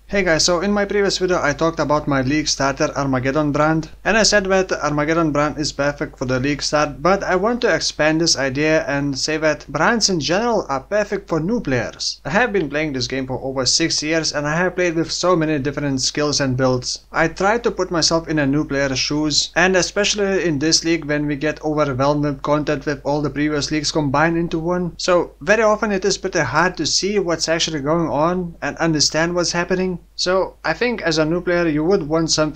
Hey guys, so in my previous video I talked about my league starter Armageddon brand, and I said that the Armageddon brand is perfect for the league start, but I want to expand this idea and say that brands in general are perfect for new players. I have been playing this game for over 6 years and I have played with so many different skills and builds. I try to put myself in a new player's shoes, and especially in this league when we get overwhelmed with content with all the previous leagues combined into one. So very often it is pretty hard to see what's actually going on and understand what's happening. So I think as a new player you would want some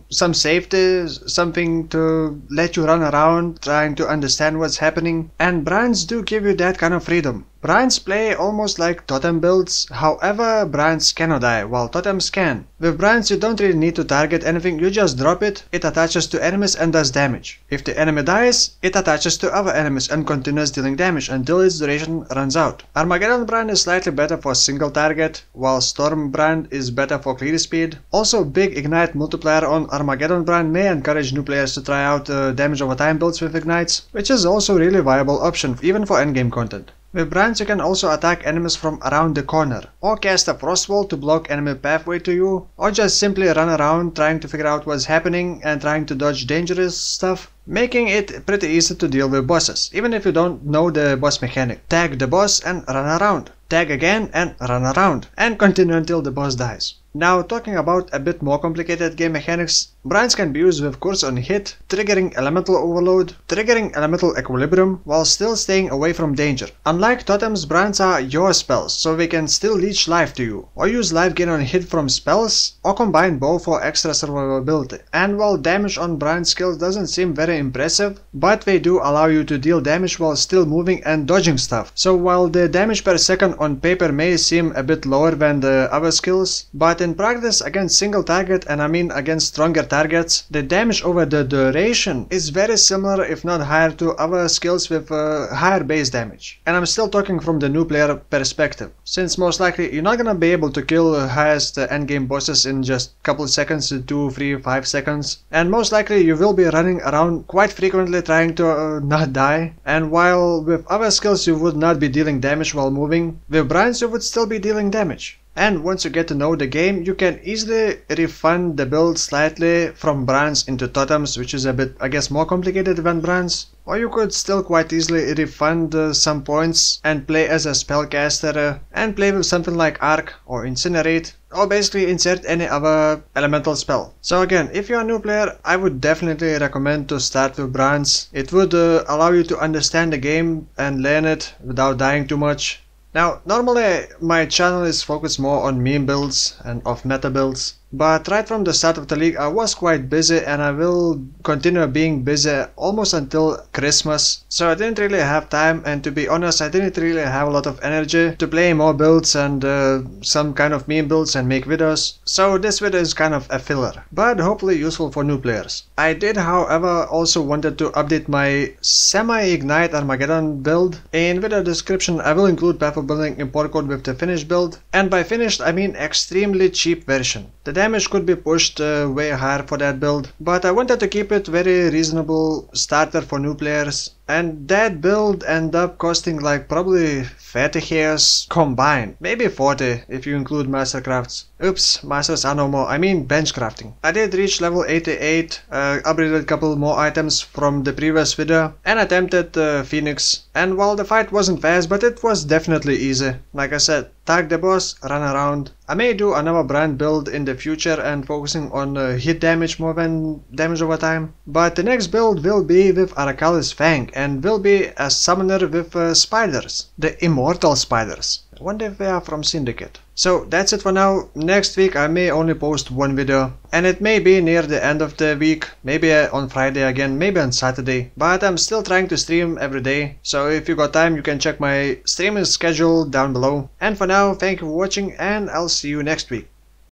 safeties, something to let you run around trying to understand what's happening, and brands do give you that kind of freedom. Brands play almost like totem builds, however brands cannot die, while totems can. With brands you don't really need to target anything, you just drop it, it attaches to enemies and does damage. If the enemy dies, it attaches to other enemies and continues dealing damage until its duration runs out. Armageddon brand is slightly better for single target, while Storm brand is better for clear speed. Also, big ignite multiplier on Armageddon brand may encourage new players to try out damage over time builds with ignites, which is also a really viable option even for endgame content. With brands you can also attack enemies from around the corner, or cast a frost wall to block enemy pathway to you, or just simply run around trying to figure out what's happening and trying to dodge dangerous stuff, making it pretty easy to deal with bosses, even if you don't know the boss mechanic. Tag the boss and run around, tag again and run around, and continue until the boss dies. Now talking about a bit more complicated game mechanics, brands can be used with curse on hit, triggering elemental overload, triggering elemental equilibrium, while still staying away from danger. Unlike totems, brands are your spells, so they can still leech life to you, or use life gain on hit from spells, or combine both for extra survivability. And while damage on brand skills doesn't seem very impressive, but they do allow you to deal damage while still moving and dodging stuff. So while the damage per second on paper may seem a bit lower than the other skills, but in practice against single target, and I mean against stronger targets, the damage over the duration is very similar if not higher to other skills with higher base damage. And I'm still talking from the new player perspective, since most likely you're not gonna be able to kill highest endgame bosses in just a couple of seconds, 2, 3, 5 seconds, and most likely you will be running around quite frequently trying to not die. And while with other skills you would not be dealing damage while moving, with brands you would still be dealing damage. And once you get to know the game, you can easily refund the build slightly from brands into totems, which is a bit, I guess, more complicated than brands. Or you could still quite easily refund some points and play as a spellcaster and play with something like Arc or Incinerate, or basically insert any other elemental spell. So again, if you're a new player, I would definitely recommend to start with brands. It would allow you to understand the game and learn it without dying too much. Now, normally my channel is focused more on meme builds and off-meta builds, but right from the start of the league I was quite busy, and I will continue being busy almost until Christmas. So I didn't really have time, and to be honest I didn't really have a lot of energy to play more builds and some kind of meme builds and make videos. So this video is kind of a filler, but hopefully useful for new players. I did however also wanted to update my semi-ignite Armageddon build. In video description I will include path of building import code with the finished build, and by finished I mean extremely cheap version. The damage could be pushed way higher for that build, but I wanted to keep it very reasonable starter for new players, and that build ended up costing like probably 30 hairs combined, maybe 40 if you include mastercrafts. Oops, masters are no more, I mean bench crafting. I did reach level 88, upgraded a couple more items from the previous video, and attempted Phoenix, and while the fight wasn't fast, but it was definitely easy. Like I said, tag the boss, run around. I may do another brand build in the future and focusing on hit damage more than damage over time, but the next build will be with Arakalis Fang and will be a summoner with spiders, the immortal spiders. I wonder if they are from Syndicate. So that's it for now. Next week I may only post one video, and it may be near the end of the week, maybe on Friday again, maybe on Saturday, but I'm still trying to stream every day, so if you got time you can check my streaming schedule down below. And for now, thank you for watching and I'll see you next week.